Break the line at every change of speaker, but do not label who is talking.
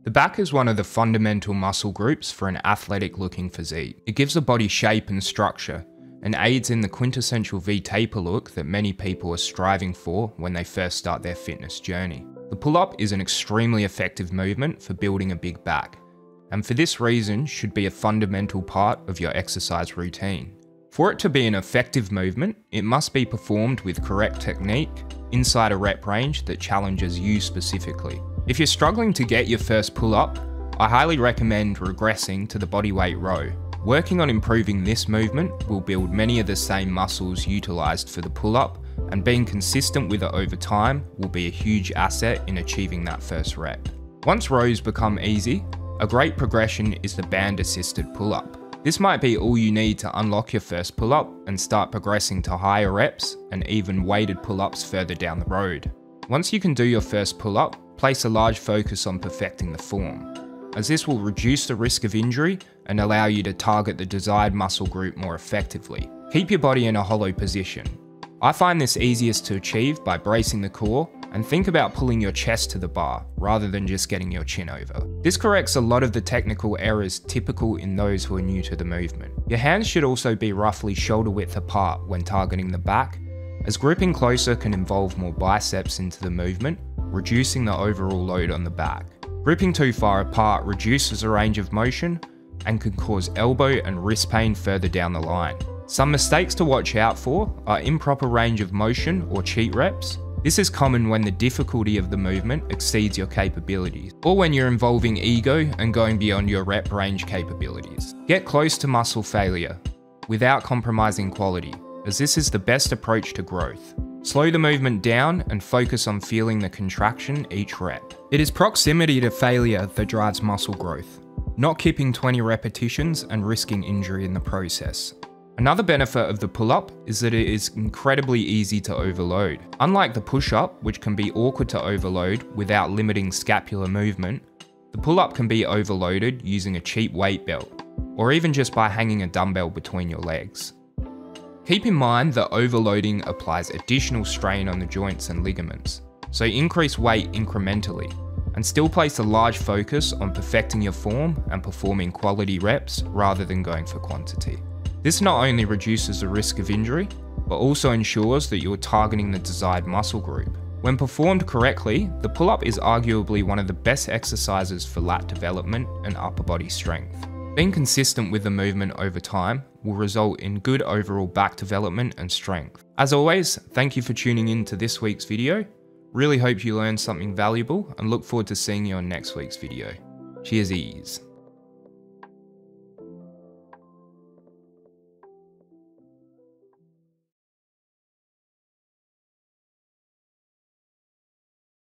The back is one of the fundamental muscle groups for an athletic looking physique. It gives the body shape and structure, and aids in the quintessential V-taper look that many people are striving for when they first start their fitness journey. The pull-up is an extremely effective movement for building a big back, and for this reason should be a fundamental part of your exercise routine. For it to be an effective movement, it must be performed with correct technique, inside a rep range that challenges you specifically. If you're struggling to get your first pull-up, I highly recommend regressing to the bodyweight row. Working on improving this movement will build many of the same muscles utilised for the pull-up, and being consistent with it over time will be a huge asset in achieving that first rep. Once rows become easy, a great progression is the band-assisted pull-up. This might be all you need to unlock your first pull-up and start progressing to higher reps and even weighted pull-ups further down the road. Once you can do your first pull-up, place a large focus on perfecting the form, as this will reduce the risk of injury and allow you to target the desired muscle group more effectively. Keep your body in a hollow position. I find this easiest to achieve by bracing the core, and think about pulling your chest to the bar rather than just getting your chin over. This corrects a lot of the technical errors typical in those who are new to the movement. Your hands should also be roughly shoulder width apart when targeting the back, as gripping closer can involve more biceps into the movement, reducing the overall load on the back. Gripping too far apart reduces the range of motion and can cause elbow and wrist pain further down the line. Some mistakes to watch out for are improper range of motion or cheat reps. This is common when the difficulty of the movement exceeds your capabilities, or when you're involving ego and going beyond your rep range capabilities. Get close to muscle failure without compromising quality, as this is the best approach to growth. Slow the movement down and focus on feeling the contraction each rep. It is proximity to failure that drives muscle growth, not keeping 20 repetitions and risking injury in the process. Another benefit of the pull-up is that it is incredibly easy to overload. Unlike the push-up, which can be awkward to overload without limiting scapular movement, the pull-up can be overloaded using a cheap weight belt, or even just by hanging a dumbbell between your legs. Keep in mind that overloading applies additional strain on the joints and ligaments, so increase weight incrementally, and still place a large focus on perfecting your form and performing quality reps rather than going for quantity. This not only reduces the risk of injury, but also ensures that you're targeting the desired muscle group. When performed correctly, the pull-up is arguably one of the best exercises for lat development and upper body strength. Being consistent with the movement over time will result in good overall back development and strength. As always, thank you for tuning in to this week's video. Really hope you learned something valuable and look forward to seeing you on next week's video. Cheers.